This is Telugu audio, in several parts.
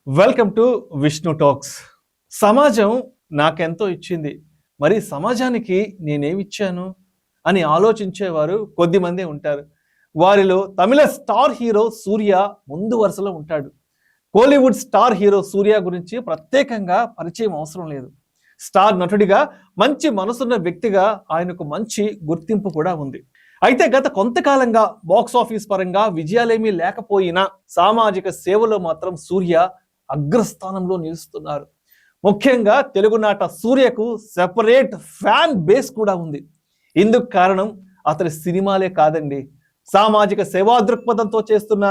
Welcome to Vishnu talks. సమాజం నాకెంతో ఇచ్చింది, మరి సమాజానికి నేనేమిచ్చాను అని ఆలోచించేవారు కొద్దిమంది ఉంటారు. వారిలో తమిళ స్టార్ హీరో సూర్య ముందు వరుసలో ఉంటాడు. కోలీవుడ్ స్టార్ హీరో సూర్య గురించి ప్రత్యేకంగా పరిచయం అవసరం లేదు. స్టార్ నటుడిగా మంచి మనసున్న వ్యక్తిగా ఆయనకు మంచి గుర్తింపు కూడా ఉంది. అయితే గత కొంతకాలంగా బాక్స్ ఆఫీస్ పరంగా విజయాలేమీ లేకపోయినా సామాజిక సేవలో మాత్రం సూర్య అగ్రస్థానంలో నిలుస్తున్నారు. ముఖ్యంగా తెలుగునాట సూర్యకు సెపరేట్ ఫ్యాన్ బేస్ కూడా ఉంది. ఇందుకు కారణం అతని సినిమాలే కాదండి, సామాజిక సేవా దృక్పథంతో చేస్తున్న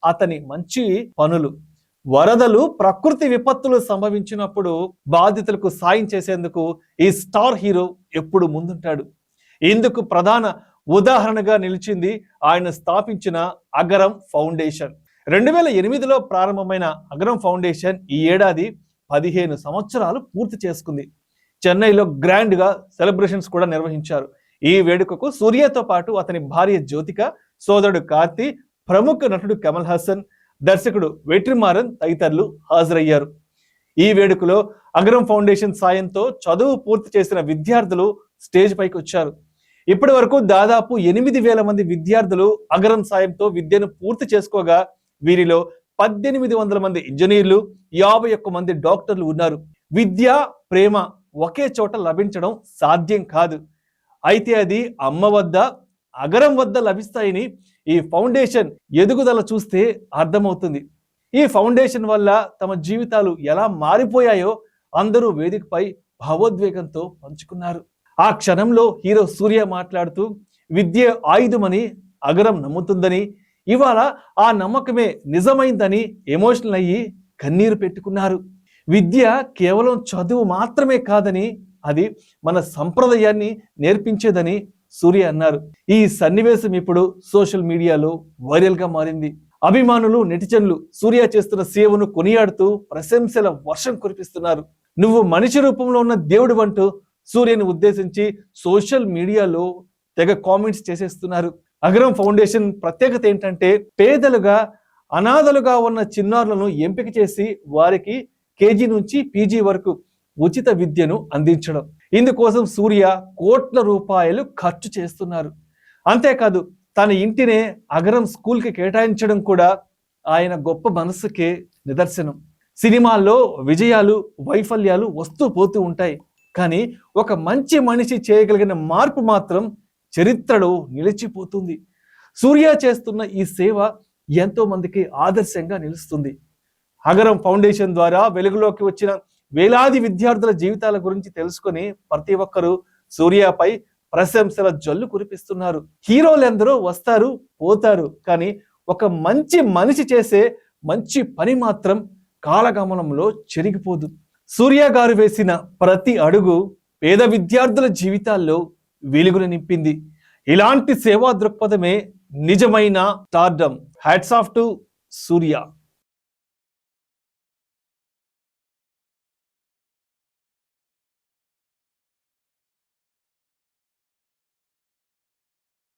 అతని మంచి పనులు. వరదలు, ప్రకృతి విపత్తులు సంభవించినప్పుడు బాధితులకు సాయం చేసేందుకు ఈ స్టార్ హీరో ఎప్పుడు ముందుంటాడు. ఇందుకు ప్రధాన ఉదాహరణగా నిలిచింది ఆయన స్థాపించిన అగరం ఫౌండేషన్. 2008లో ప్రారంభమైన అగరం ఫౌండేషన్ ఈ ఏడాది 15 సంవత్సరాలు పూర్తి చేసుకుంది. చెన్నైలో గ్రాండ్ గా సెలబ్రేషన్స్ కూడా నిర్వహించారు. ఈ వేడుకకు సూర్యతో పాటు అతని భార్య జ్యోతిక, సోదరుడు కార్తీ, ప్రముఖ నటుడు కమల్ హాసన్, దర్శకుడు వెట్రిమారన్ తదితరులు హాజరయ్యారు. ఈ వేడుకలో అగరం ఫౌండేషన్ సాయంతో చదువు పూర్తి చేసిన విద్యార్థులు స్టేజ్ పైకి వచ్చారు. ఇప్పటి వరకు దాదాపు 8,000 మంది విద్యార్థులు అగరం సాయంతో విద్యను పూర్తి చేసుకోగా వీరిలో 1,800 మంది ఇంజనీర్లు, 51 మంది డాక్టర్లు ఉన్నారు. విద్య, ప్రేమ ఒకే చోట లభించడం సాధ్యం కాదు. అయితే అది అమ్మ వద్ద, అగరం వద్ద లభిస్తాయని ఈ ఫౌండేషన్ ఎదుగుదల చూస్తే అర్థమవుతుంది. ఈ ఫౌండేషన్ వల్ల తమ జీవితాలు ఎలా మారిపోయాయో అందరూ వేదికపై భావోద్వేగంతో పంచుకున్నారు. ఆ క్షణంలో హీరో సూర్య మాట్లాడుతూ, విద్య ఆయుధమని అగరం నమ్ముతుందని, ఇవాళ ఆ నమ్మకమే నిజమైందని ఎమోషనల్ అయ్యి కన్నీరు పెట్టుకున్నారు. విద్య కేవలం చదువు మాత్రమే కాదని, అది మన సంప్రదాయాన్ని నేర్పించేదని సూర్య అన్నారు. ఈ సన్నివేశం ఇప్పుడు సోషల్ మీడియాలో వైరల్ గా మారింది. అభిమానులు, నెటిజన్లు సూర్య చేస్తున్న సేవను కొనియాడుతూ ప్రశంసల వర్షం కురిపిస్తున్నారు. నువ్వు మనిషి రూపంలో ఉన్న దేవుడు అంటూ సూర్యని ఉద్దేశించి సోషల్ మీడియాలో తెగ కామెంట్స్ చేసేస్తున్నారు. అగరం ఫౌండేషన్ ప్రత్యేకత ఏంటంటే, పేదలుగా, అనాథలుగా ఉన్న చిన్నారులను ఎంపిక చేసి వారికి కేజీ నుంచి పీజీ వరకు ఉచిత విద్యను అందించడం. ఇందుకోసం సూర్య కోట్ల రూపాయలు ఖర్చు చేస్తున్నారు. అంతేకాదు తన ఇంటినే అగరం స్కూల్కి కేటాయించడం కూడా ఆయన గొప్ప మనస్సుకే నిదర్శనం. సినిమాల్లో విజయాలు, వైఫల్యాలు వస్తూ పోతూ ఉంటాయి, కానీ ఒక మంచి మనిషి చేయగలిగిన మార్పు మాత్రం చరిత్రలో నిలిచిపోతుంది. సూర్య చేస్తున్న ఈ సేవ ఎంతో మందికి ఆదర్శంగా నిలుస్తుంది. అగరం ఫౌండేషన్ ద్వారా వెలుగులోకి వచ్చిన వేలాది విద్యార్థుల జీవితాల గురించి తెలుసుకొని ప్రతి ఒక్కరూ సూర్యపై ప్రశంసల జల్లు కురిపిస్తున్నారు. హీరోలందరూ వస్తారు, పోతారు, కానీ ఒక మంచి మనిషి చేసే మంచి పని మాత్రం కాలగమనంలో చెరిగిపోదు. సూర్య గారు వేసిన ప్రతి అడుగు పేద విద్యార్థుల జీవితాల్లో వెలుగును నింపింది. ఇలాంటి సేవా దృక్పథమే నిజమైన stardom. Hats off to Surya.